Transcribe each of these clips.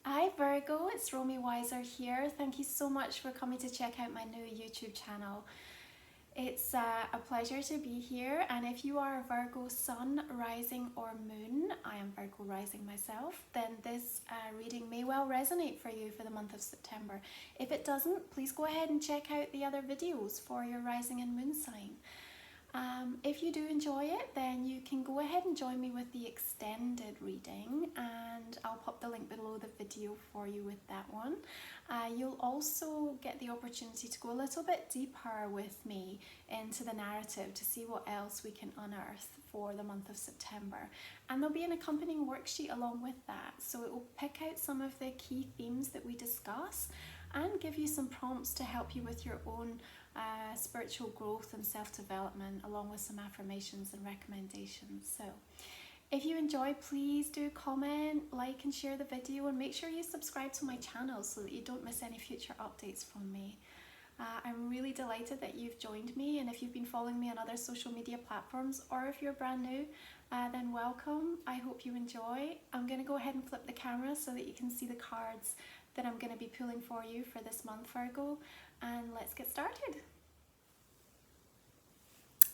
Hi Virgo, it's Romy Wyser here. Thank you so much for coming to check out my new YouTube channel. It's a pleasure to be here, and if you are a Virgo Sun, Rising or Moon, I am Virgo Rising myself, then this reading may well resonate for you for the month of September. If it doesn't, please go ahead and check out the other videos for your Rising and Moon sign. If you do enjoy it, then you can go ahead and join me with the extended reading, and I'll pop the link below the video for you with that one. You'll also get the opportunity to go a little bit deeper with me into the narrative to see what else we can unearth for the month of September. And there'll be an accompanying worksheet along with that, so it will pick out some of the key themes that we discuss and give you some prompts to help you with your own spiritual growth and self-development, along with some affirmations and recommendations. So if you enjoy, please do comment, like and share the video, and make sure you subscribe to my channel so that you don't miss any future updates from me. I'm really delighted that you've joined me, and if you've been following me on other social media platforms, or if you're brand new, then welcome. I hope you enjoy. I'm going to go ahead and flip the camera so that you can see the cards that I'm going to be pulling for you for this month, Virgo, and let's get started.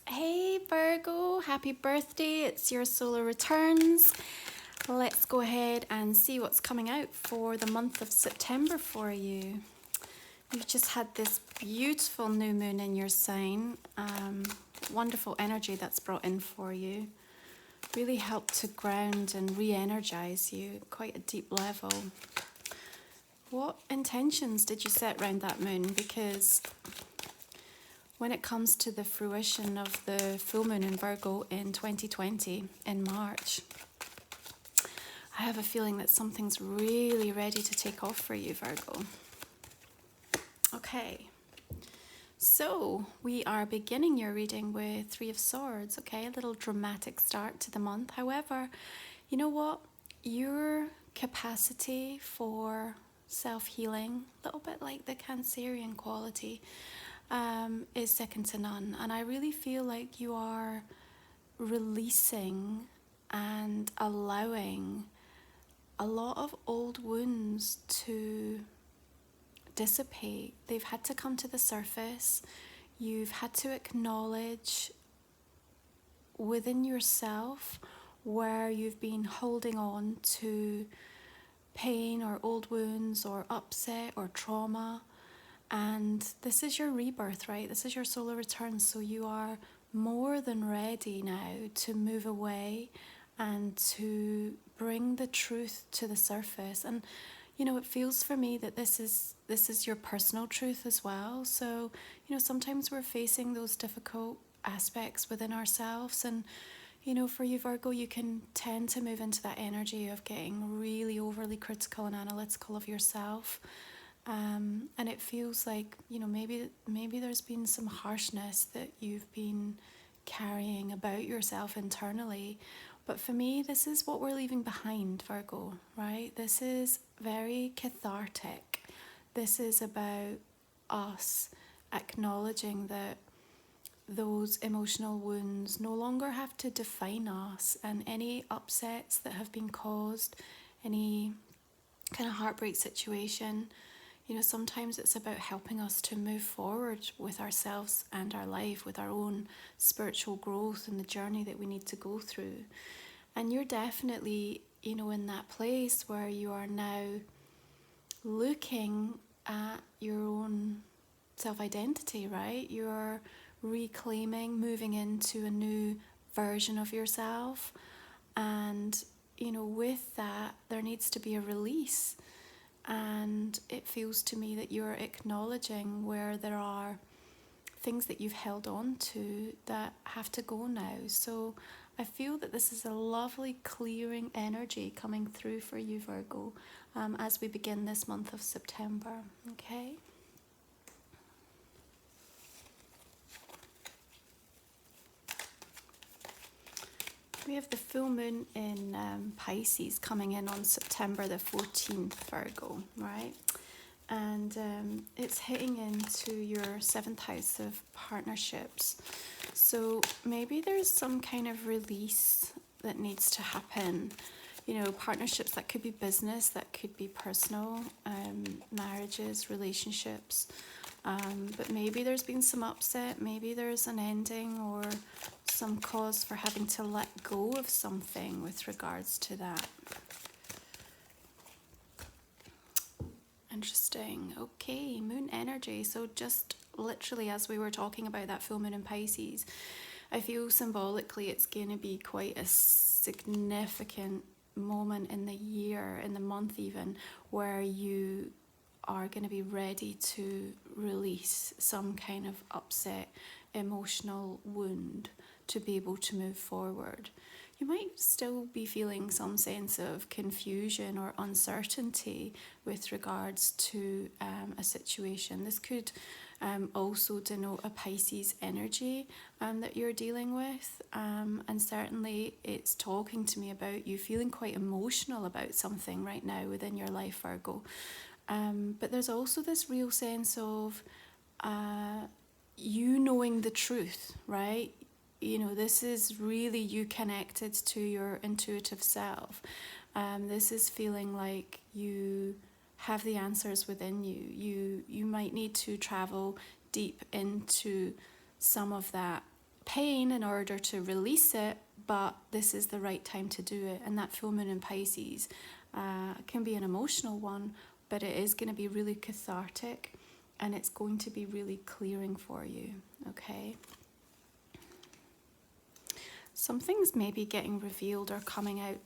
Hey Virgo, happy birthday, it's your Solar Returns. Let's go ahead and see what's coming out for the month of September for you. You've just had this beautiful new moon in your sign, wonderful energy that's brought in for you. Really helped to ground and re-energize you at quite a deep level. What intentions did you set around that moon? Because when it comes to the fruition of the full moon in Virgo in 2020, in March, I have a feeling that something's really ready to take off for you, Virgo. Okay, so we are beginning your reading with Three of Swords, okay? A little dramatic start to the month. However, you know what? Your capacity for self-healing, a little bit like the Cancerian quality, is second to none. And I really feel like you are releasing and allowing a lot of old wounds to dissipate. They've had to come to the surface. You've had to acknowledge within yourself where you've been holding on to pain or old wounds or upset or trauma. And this is your rebirth, right? This is your solar return. So you are more than ready now to move away and to bring the truth to the surface. And you know, it feels for me that this is your personal truth as well. So, you know, sometimes we're facing those difficult aspects within ourselves, and you know, for you Virgo, you can tend to move into that energy of getting really overly critical and analytical of yourself. And it feels like, you know, maybe there's been some harshness that you've been carrying about yourself internally. But for me, this is what we're leaving behind, Virgo, right? This is very cathartic. This is about us acknowledging that those emotional wounds no longer have to define us, and any upsets that have been caused, any kind of heartbreak situation, you know, sometimes it's about helping us to move forward with ourselves and our life, with our own spiritual growth and the journey that we need to go through. And you're definitely, you know, in that place where you are now looking at your own self-identity, right? You're reclaiming, moving into a new version of yourself. And, you know, with that, there needs to be a release. And it feels to me that you're acknowledging where there are things that you've held on to that have to go now. So I feel that this is a lovely clearing energy coming through for you, Virgo, as we begin this month of September, okay? We have the full moon in Pisces coming in on September the 14th, Virgo, right? And it's hitting into your 7th house of partnerships. So maybe there's some kind of release that needs to happen. partnerships. That could be business, that could be personal, marriages, relationships. But maybe there's been some upset, maybe there's an ending or some cause for having to let go of something with regards to that. Interesting. Okay, moon energy. So just literally as we were talking about that full moon in Pisces, I feel symbolically it's going to be quite a significant moment in the year, in the month even, where you are going to be ready to release some kind of upset emotional wound to be able to move forward. You might still be feeling some sense of confusion or uncertainty with regards to a situation. This could also denote a Pisces energy that you're dealing with, and certainly it's talking to me about you feeling quite emotional about something right now within your life, Virgo. But there's also this real sense of you knowing the truth, right? This is really you connected to your intuitive self. This is feeling like you have the answers within you. You might need to travel deep into some of that pain in order to release it, but this is the right time to do it. And that full moon in Pisces can be an emotional one, but it is going to be really cathartic and it's going to be really clearing for you, okay? Something's maybe getting revealed or coming out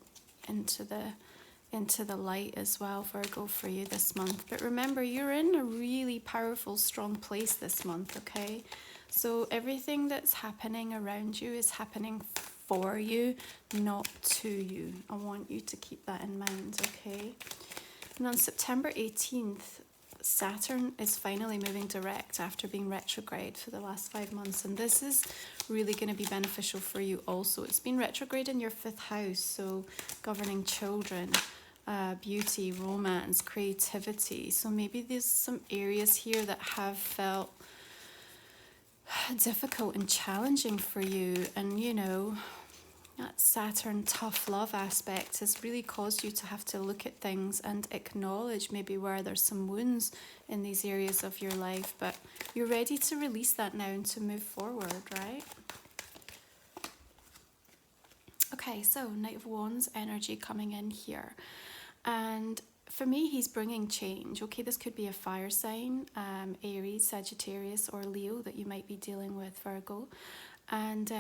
into the light as well, Virgo, for you this month. But remember, you're in a really powerful, strong place this month, okay? So everything that's happening around you is happening for you, not to you. I want you to keep that in mind, okay? And on September 18th, Saturn is finally moving direct after being retrograde for the last 5 months. And this is really going to be beneficial for you also. It's been retrograde in your 5th house, so governing children, beauty, romance, creativity. So maybe there's some areas here that have felt difficult and challenging for you. And, that Saturn tough love aspect has really caused you to have to look at things and acknowledge maybe where there's some wounds in these areas of your life, but you're ready to release that now and to move forward, right? Okay, so Knight of Wands energy coming in here. And for me, he's bringing change. Okay, this could be a fire sign, Aries, Sagittarius, or Leo that you might be dealing with, Virgo. And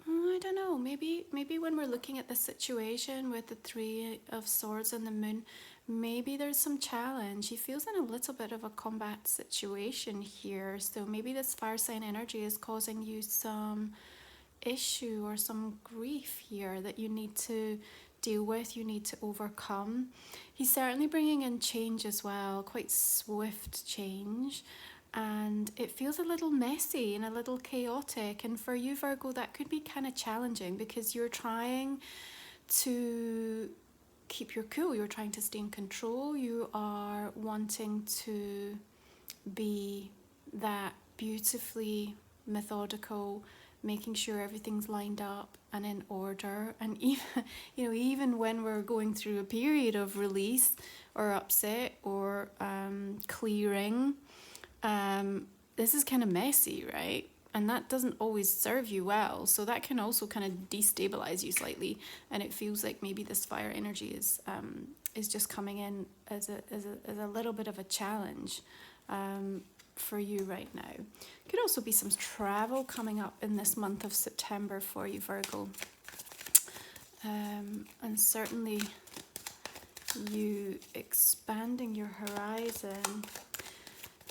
I don't know, maybe when we're looking at the situation with the 3 of Swords and the Moon, maybe there's some challenge. He feels in a little bit of a combat situation here. So maybe this fire sign energy is causing you some issue or some grief here that you need to deal with, you need to overcome. He's certainly bringing in change as well, quite swift change. And it feels a little messy and a little chaotic. And for you, Virgo, that could be kind of challenging because you're trying to keep your cool. You're trying to stay in control. You are wanting to be that beautifully methodical, making sure everything's lined up and in order. And even when we're going through a period of release or upset or clearing, this is kind of messy, right? And that doesn't always serve you well. So that can also kind of destabilize you slightly. And it feels like maybe this fire energy is just coming in as a little bit of a challenge for you right now. Could also be some travel coming up in this month of September for you, Virgo. And certainly you expanding your horizon.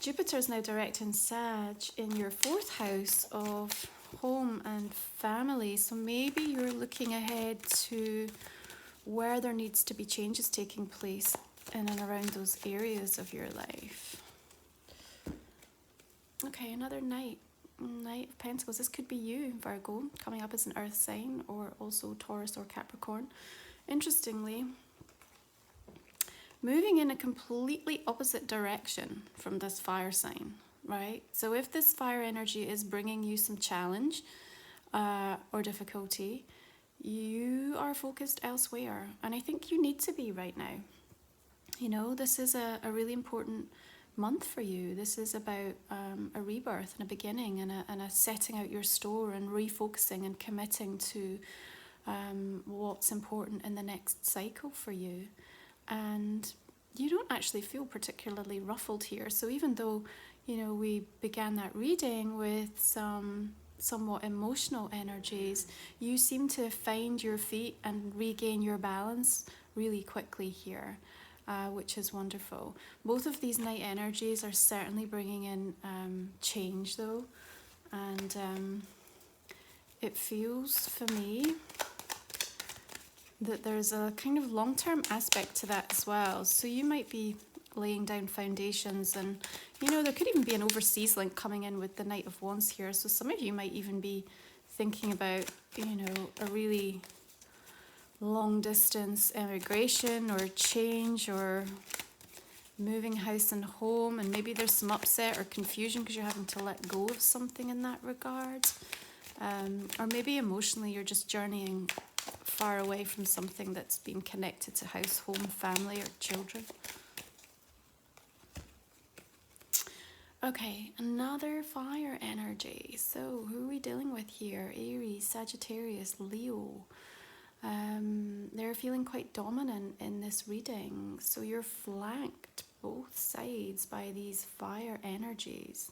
Jupiter's now direct in Sag in your 4th house of home and family. So maybe you're looking ahead to where there needs to be changes taking place in and around those areas of your life. Okay, another Knight of Pentacles. This could be you, Virgo, coming up as an earth sign, or also Taurus or Capricorn. Interestingly, moving in a completely opposite direction from this fire sign, right? So if this fire energy is bringing you some challenge or difficulty, you are focused elsewhere. And I think you need to be right now. You know, this is a really important month for you. This is about a rebirth and a beginning, and a setting out your store and refocusing and committing to what's important in the next cycle for you. And you don't actually feel particularly ruffled here. So even though, you know, we began that reading with some somewhat emotional energies, you seem to find your feet and regain your balance really quickly here, which is wonderful. Both of these night energies are certainly bringing in change, though, and it feels for me that there's a kind of long-term aspect to that as well. So you might be laying down foundations, and you know, there could even be an overseas link coming in with the Knight of Wands here. So some of you might even be thinking about, you know, a really long distance immigration or change or moving house and home, and maybe there's some upset or confusion because you're having to let go of something in that regard. Or maybe emotionally you're just journeying far away from something that's been connected to house, home, family, or children. Okay, another fire energy. So who are we dealing with here? Aries, Sagittarius, Leo. They're feeling quite dominant in this reading. So you're flanked both sides by these fire energies.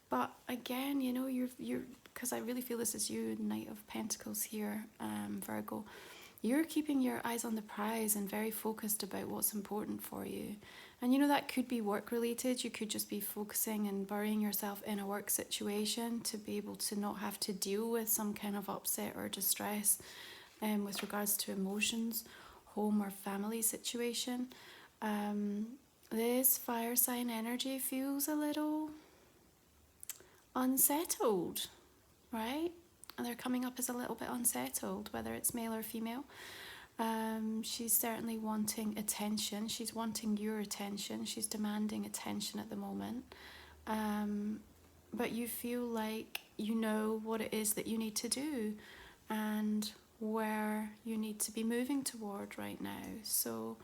But again, you know, you're because I really feel this is you, Knight of Pentacles here, Virgo. You're keeping your eyes on the prize and very focused about what's important for you. And you know, that could be work related. You could just be focusing and burying yourself in a work situation to be able to not have to deal with some kind of upset or distress with regards to emotions, home or family situation. This fire sign energy feels a little unsettled, right? And they're coming up as a little bit unsettled, whether it's male or female. She's certainly wanting attention. She's wanting your attention. She's demanding attention at the moment. But you feel like you know what it is that you need to do and where you need to be moving toward right now. So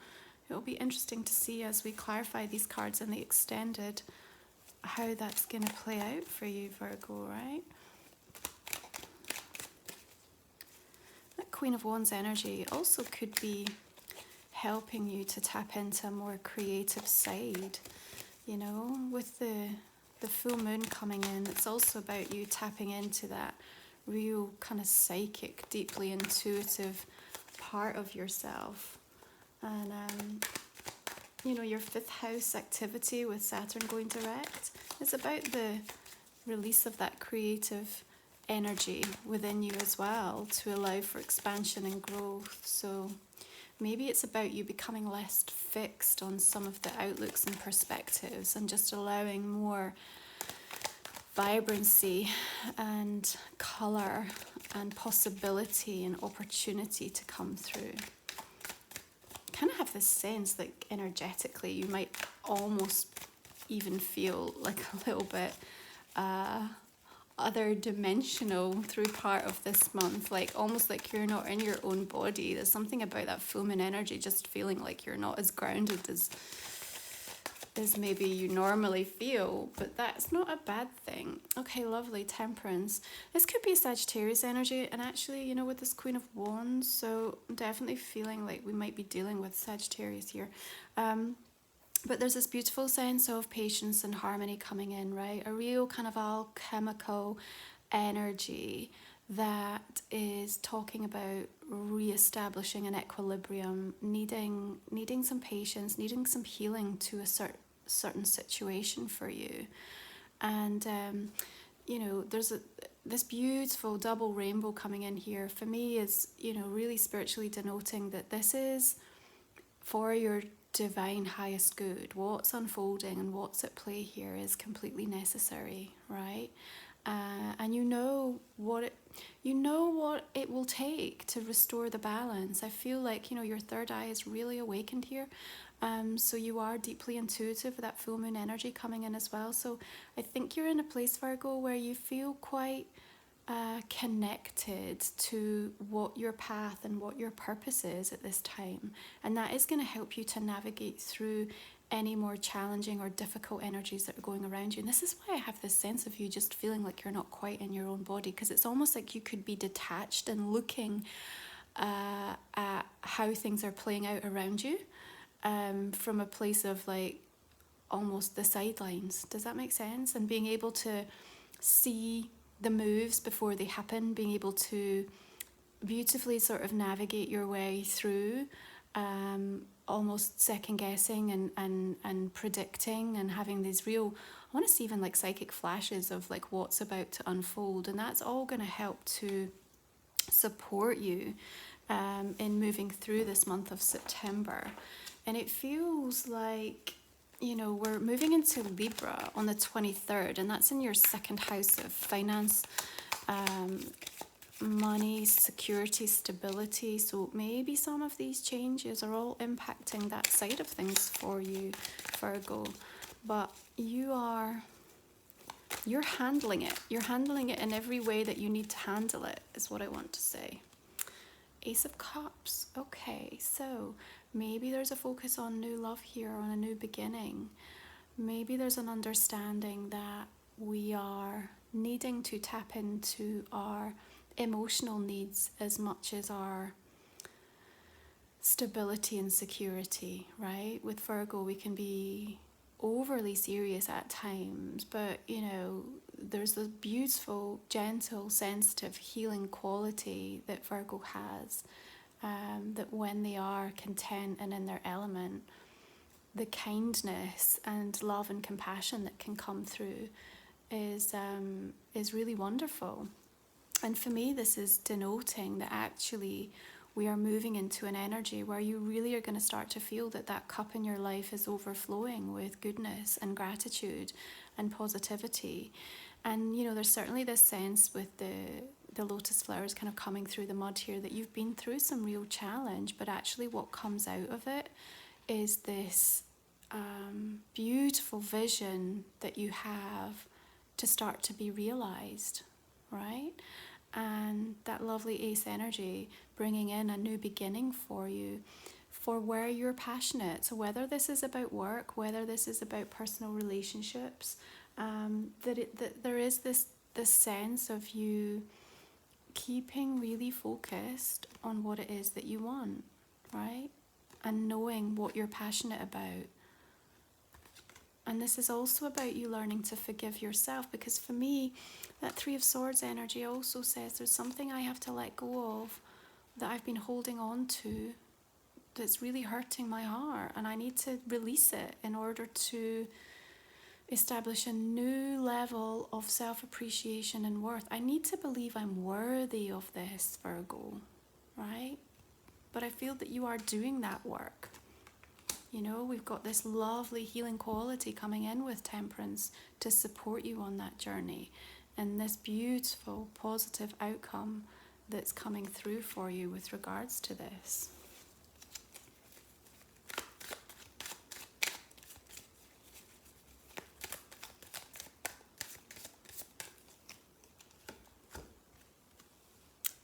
it'll be interesting to see as we clarify these cards in the extended how that's going to play out for you, Virgo, right? That Queen of Wands energy also could be helping you to tap into a more creative side, you know, with the full moon coming in. It's also about you tapping into that real kind of psychic, deeply intuitive part of yourself. And you know, your 5th house activity with Saturn going direct is about the release of that creative energy within you as well to allow for expansion and growth. So maybe it's about you becoming less fixed on some of the outlooks and perspectives and just allowing more vibrancy and colour and possibility and opportunity to come through. Kind of have this sense that energetically you might almost even feel like a little bit other dimensional through part of this month, like almost like you're not in your own body. There's something about that full moon energy just feeling like you're not as grounded as maybe you normally feel, but that's not a bad thing. Okay, lovely. Temperance. This could be a Sagittarius energy, and actually, you know, with this Queen of Wands, so I'm definitely feeling like we might be dealing with Sagittarius here. But there's this beautiful sense of patience and harmony coming in, right? A real kind of alchemical energy that is talking about re-establishing an equilibrium, needing some patience, needing some healing to a certain situation for you. And you know, there's this beautiful double rainbow coming in here for me is, you know, really spiritually denoting that this is for your divine highest good. What's unfolding and what's at play here is completely necessary, right? And you know what it will take to restore the balance. I feel like, you know, your third eye is really awakened here. So you are deeply intuitive with that full moon energy coming in as well. So I think you're in a place, Virgo, where you feel quite connected to what your path and what your purpose is at this time. And that is going to help you to navigate through any more challenging or difficult energies that are going around you. And this is why I have this sense of you just feeling like you're not quite in your own body, because it's almost like you could be detached and looking at how things are playing out around you from a place of like almost the sidelines. Does that make sense? And being able to see the moves before they happen, being able to beautifully sort of navigate your way through, almost second guessing and predicting and having these real, I want to see even like psychic flashes of like what's about to unfold. And that's all going to help to support you in moving through this month of September. And it feels like, you know, we're moving into Libra on the 23rd, and that's in your second house of finance, money, security, stability. So maybe some of these changes are all impacting that side of things for you, Virgo. But you're handling it. You're handling it in every way that you need to handle it, is what I want to say. Ace of Cups. Okay, so maybe there's a focus on new love here, on a new beginning. Maybe there's an understanding that we are needing to tap into our emotional needs as much as our stability and security, right? With Virgo, we can be overly serious at times, but you know, there's this beautiful, gentle, sensitive, healing quality that Virgo has, that when they are content and in their element, the kindness and love and compassion that can come through is really wonderful. And for me, this is denoting that actually we are moving into an energy where you really are going to start to feel that that cup in your life is overflowing with goodness and gratitude and positivity. And, you know, there's certainly this sense with the lotus flowers kind of coming through the mud here that you've been through some real challenge, but actually what comes out of it is this beautiful vision that you have to start to be realized, right? And that lovely ace energy bringing in a new beginning for you, for where you're passionate. So whether this is about work, whether this is about personal relationships, that there is this sense of you keeping really focused on what it is that you want, right? And knowing what you're passionate about. And this is also about you learning to forgive yourself, because for me, that Three of Swords energy also says there's something I have to let go of that I've been holding on to that's really hurting my heart, and I need to release it in order to establish a new level of self-appreciation and worth. I need to believe I'm worthy of this, Virgo, right? But I feel that you are doing that work. You know, we've got this lovely healing quality coming in with Temperance to support you on that journey, and this beautiful positive outcome that's coming through for you with regards to this.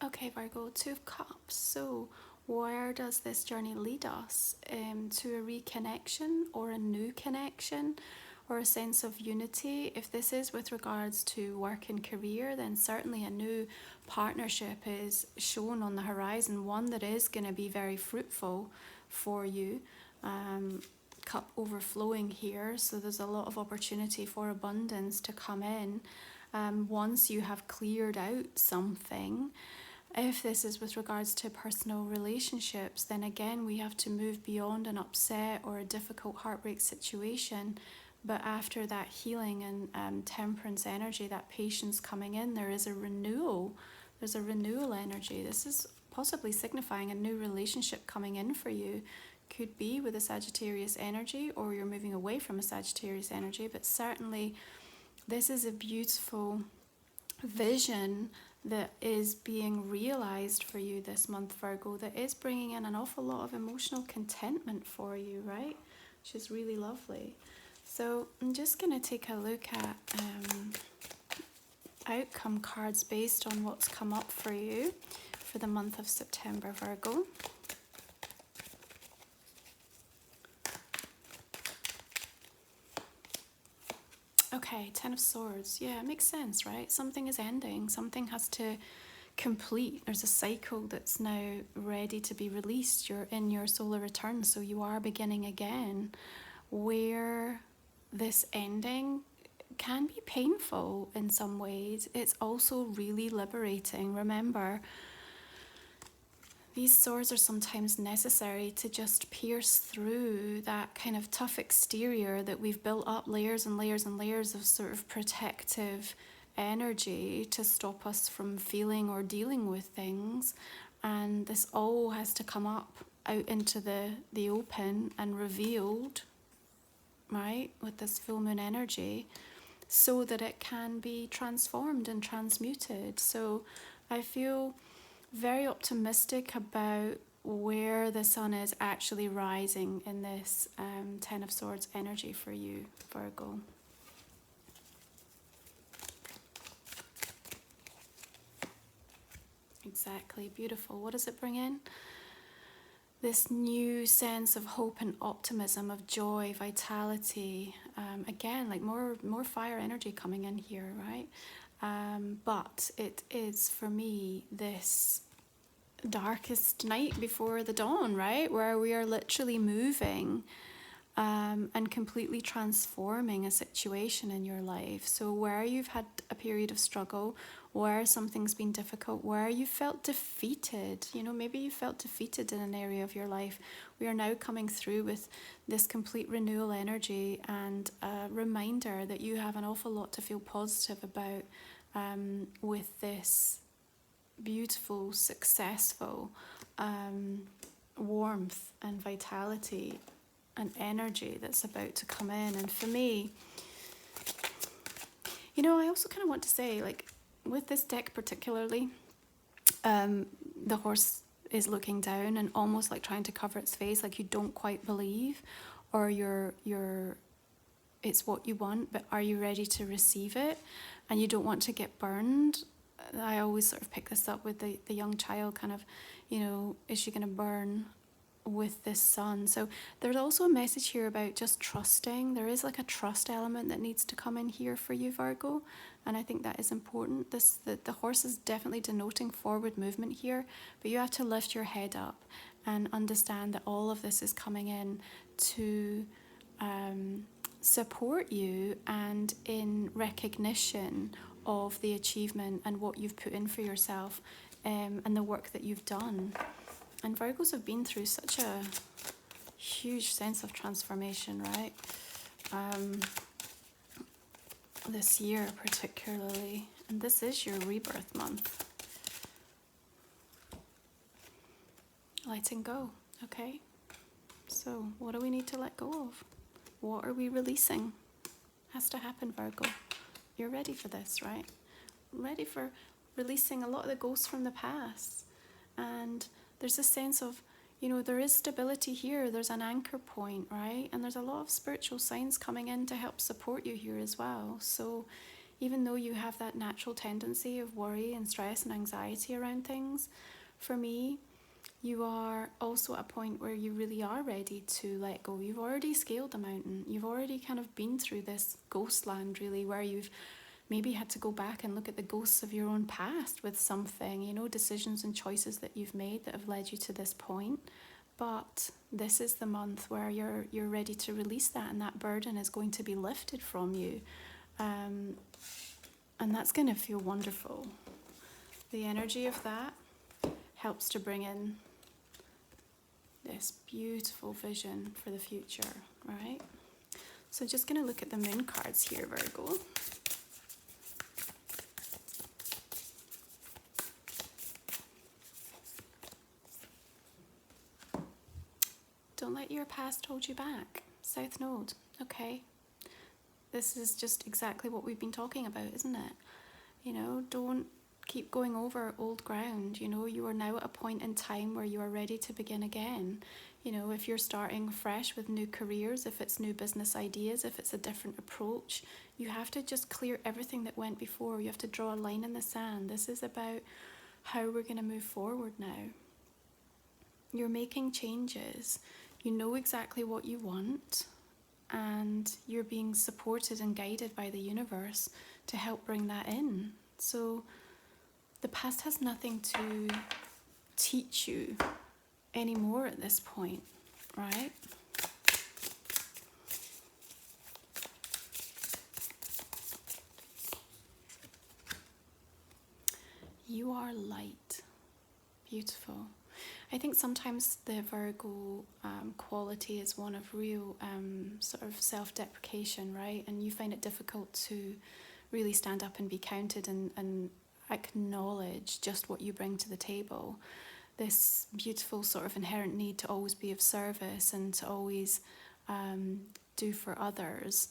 Okay, Virgo, Two of Cups. So where does this journey lead us? To a reconnection or a new connection or a sense of unity? If this is with regards to work and career, then certainly a new partnership is shown on the horizon, one that is going to be very fruitful for you. Cup overflowing here, so there's a lot of opportunity for abundance to come in once you have cleared out something. If this is with regards to personal relationships, then again we have to move beyond an upset or a difficult heartbreak situation. But after that healing and temperance energy, that patience coming in, there is a renewal. There's a renewal energy. This is possibly signifying a new relationship coming in for you. Could be with a Sagittarius energy, or you're moving away from a Sagittarius energy. But certainly this is a beautiful vision that is being realized for you this month, Virgo, that is bringing in an awful lot of emotional contentment for you, right? Which is really lovely. So I'm just going to take a look at outcome cards based on what's come up for you for the month of September, Virgo. Okay, Ten of Swords. Yeah, it makes sense, right? Something is ending. Something has to complete. There's a cycle that's now ready to be released. You're in your solar return, so you are beginning again, where this ending can be painful in some ways. It's also really liberating. Remember, these swords are sometimes necessary to just pierce through that kind of tough exterior that we've built up, layers and layers and layers of sort of protective energy to stop us from feeling or dealing with things. And this all has to come up out into the open and revealed, right, with this full moon energy, so that it can be transformed and transmuted. So I feel very optimistic about where the sun is actually rising in this Ten of Swords energy for you, Virgo. Exactly, beautiful. What does it bring in? This new sense of hope and optimism, of joy, vitality. Again, like more fire energy coming in here, right? But it is, for me, this darkest night before the dawn, right? Where we are literally moving and completely transforming a situation in your life. So where you've had a period of struggle, where something's been difficult, where you felt defeated, maybe you felt defeated in an area of your life, we are now coming through with this complete renewal energy and a reminder that you have an awful lot to feel positive about with this beautiful, successful warmth and vitality and energy that's about to come in. And for me, I also kind of want to say, like, with this deck particularly, the horse is looking down and almost like trying to cover its face, like you don't quite believe, or it's what you want, but are you ready to receive it? And you don't want to get burned. I always sort of pick this up with the young child, kind of, is she going to burn with this sun? So there's also a message here about just trusting. There is like a trust element that needs to come in here for you, Virgo, and I think that is important. The horse is definitely denoting forward movement here, but you have to lift your head up and understand that all of this is coming in to support you and in recognition of the achievement and what you've put in for yourself and the work that you've done. And Virgos have been through such a huge sense of transformation, right? This year particularly. And this is your rebirth month. Letting go, okay? So what do we need to let go of? What are we releasing? Has to happen, Virgo. You're ready for this, right? Ready for releasing a lot of the ghosts from the past. And there's a sense of, there is stability here. There's an anchor point, right? And there's a lot of spiritual signs coming in to help support you here as well. So even though you have that natural tendency of worry and stress and anxiety around things, for me, you are also at a point where you really are ready to let go. You've already scaled the mountain. You've already kind of been through this ghost land, really, where you've maybe had to go back and look at the ghosts of your own past with something, decisions and choices that you've made that have led you to this point. But this is the month where you're ready to release that, and that burden is going to be lifted from you. And that's going to feel wonderful. The energy of that helps to bring in this beautiful vision for the future, right? So just going to look at the moon cards here, Virgo. Don't let your past hold you back. South Node, okay? This is just exactly what we've been talking about, isn't it? Don't keep going over old ground. You know, you are now at a point in time where you are ready to begin again. You know, if you're starting fresh with new careers, if it's new business ideas, if it's a different approach, you have to just clear everything that went before. You have to draw a line in the sand. This is about how we're going to move forward now. You're making changes. You know exactly what you want, and you're being supported and guided by the universe to help bring that in. So the past has nothing to teach you anymore at this point, right? You are light. Beautiful. I think sometimes the Virgo quality is one of real sort of self-deprecation, right? And you find it difficult to really stand up and be counted and acknowledge just what you bring to the table. This beautiful sort of inherent need to always be of service and to always do for others.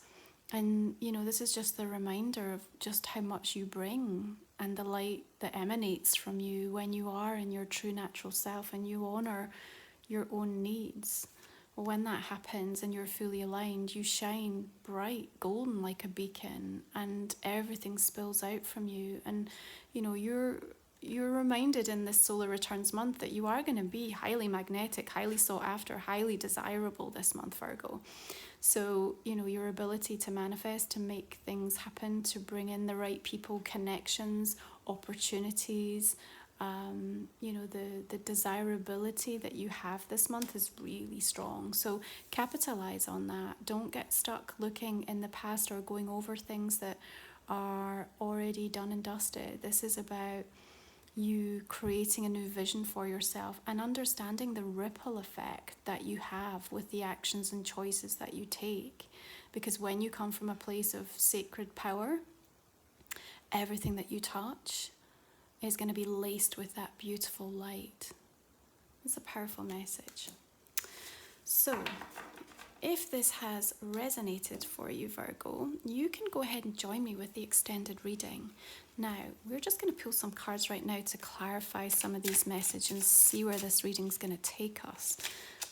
And, you know, this is just the reminder of just how much you bring and the light that emanates from you when you are in your true natural self and you honor your own needs. When that happens and you're fully aligned, you shine bright, golden like a beacon, and everything spills out from you. And, you know, you're reminded in this Solar Returns month that you are going to be highly magnetic, highly sought after, highly desirable this month, Virgo. So, you know, your ability to manifest, to make things happen, to bring in the right people, connections, opportunities, you know, the desirability that you have this month is really strong. So capitalize on that. Don't get stuck looking in the past or going over things that are already done and dusted. This is about you creating a new vision for yourself and understanding the ripple effect that you have with the actions and choices that you take. Because when you come from a place of sacred power, everything that you touch is going to be laced with that beautiful light. It's a powerful message. So, if this has resonated for you, Virgo, you can go ahead and join me with the extended reading. Now, we're just going to pull some cards right now to clarify some of these messages and see where this reading is going to take us,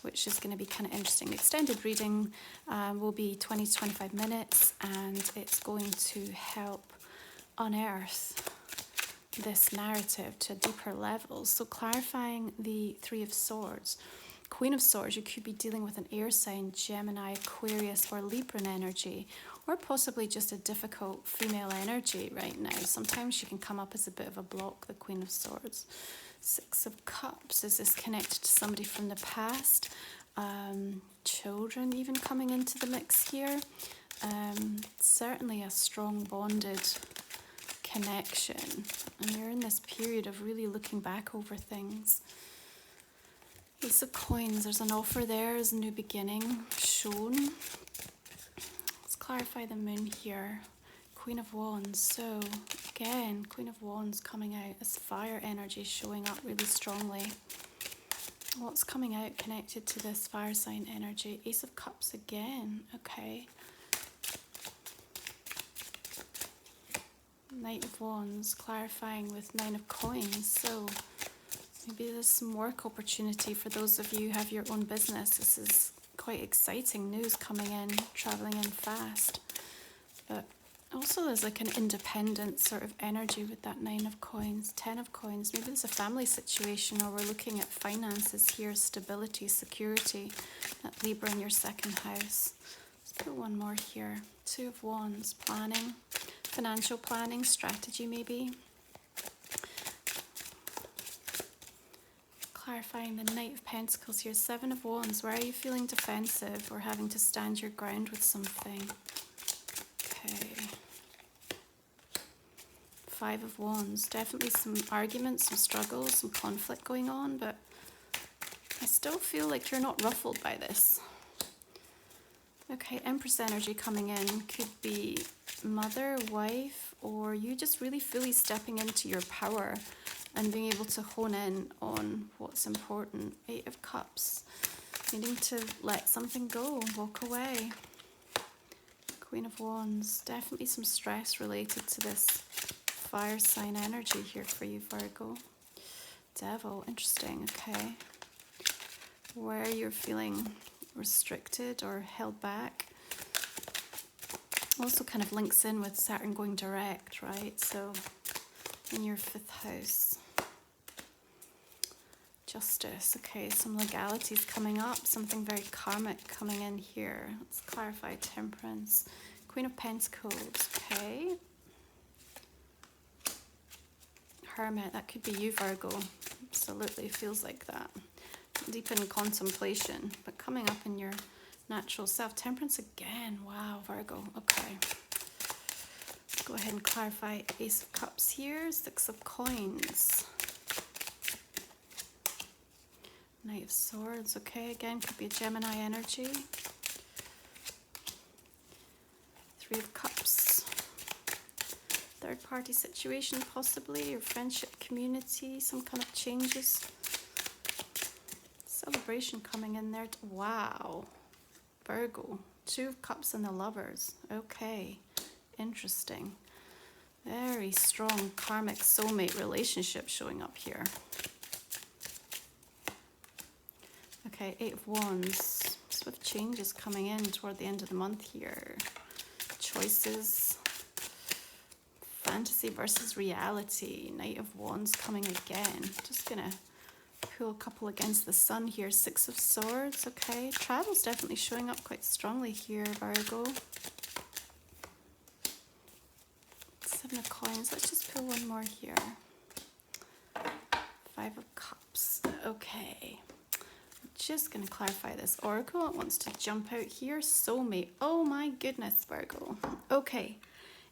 which is going to be kind of interesting. Extended reading will be 20 to 25 minutes, and it's going to help unearth this narrative to a deeper level. So clarifying the Three of Swords. Queen of Swords, you could be dealing with an air sign, Gemini, Aquarius, or Libran energy, or possibly just a difficult female energy right now. Sometimes she can come up as a bit of a block, the Queen of Swords. Six of Cups, is this connected to somebody from the past? Children even coming into the mix here. Certainly a strong bonded connection. And you're in this period of really looking back over things. Ace of Coins, there's an offer there, there's a new beginning shown. Let's clarify the moon here. Queen of Wands, so again, Queen of Wands coming out as fire energy showing up really strongly. What's coming out connected to this fire sign energy? Ace of Cups again, okay. Knight of Wands, clarifying with Nine of Coins, so maybe there's some work opportunity for those of you who have your own business. This is quite exciting news coming in, travelling in fast. But also there's like an independent sort of energy with that Nine of Coins, Ten of Coins. Maybe there's a family situation, or we're looking at finances here, stability, security. That Libra in your second house. Let's put one more here. Two of Wands, planning, financial planning, strategy maybe. Clarifying the Knight of Pentacles here. Seven of Wands, where are you feeling defensive or having to stand your ground with something? Okay. Five of Wands, definitely some arguments, some struggles, some conflict going on, but I still feel like you're not ruffled by this. Okay, Empress energy coming in. Could be mother, wife, or you just really fully stepping into your power and being able to hone in on what's important. Eight of Cups, needing to let something go, walk away. Queen of Wands, definitely some stress related to this fire sign energy here for you, Virgo. Devil, interesting, okay. Where you're feeling restricted or held back. Also kind of links in with Saturn going direct, right? So in your 5th house. Justice, okay, some legalities coming up, something very karmic coming in here. Let's clarify. Temperance. Queen of Pentacles, okay. Hermit, that could be you, Virgo. Absolutely feels like that. Deep in contemplation, but coming up in your natural self. Temperance again, wow, Virgo, okay. Let's go ahead and clarify. Ace of Cups here, 6 of Coins. Knight of Swords, okay, again, could be a Gemini energy. 3 of Cups. Third party situation, possibly, or friendship, community, some kind of changes. Celebration coming in there. Wow. Virgo. 2 of Cups and the Lovers. Okay. Interesting. Very strong karmic soulmate relationship showing up here. Okay, 8 of Wands. Swift changes coming in toward the end of the month here. Choices. Fantasy versus reality. Knight of Wands coming again. Just gonna pull a couple against the sun here. 6 of Swords, okay. Travel's definitely showing up quite strongly here, Virgo. 7 of Coins. Let's just pull one more here. 5 of Cups. Okay. Just going to clarify this oracle. It wants to jump out here. Soulmate. Oh my goodness, Virgo. Okay.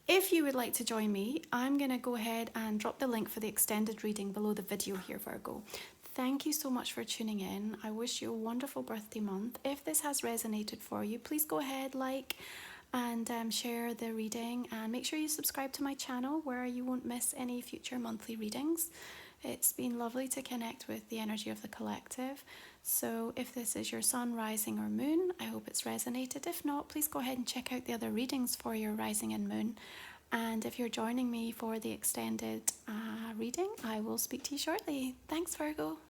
If you would like to join me, I'm going to go ahead and drop the link for the extended reading below the video here, Virgo. Thank you so much for tuning in. I wish you a wonderful birthday month. If this has resonated for you, please go ahead, like, and share the reading. And make sure you subscribe to my channel where you won't miss any future monthly readings. It's been lovely to connect with the energy of the collective. So if this is your sun, rising, or moon, I hope it's resonated. If not, please go ahead and check out the other readings for your rising and moon. And if you're joining me for the extended reading, I will speak to you shortly. Thanks, Virgo.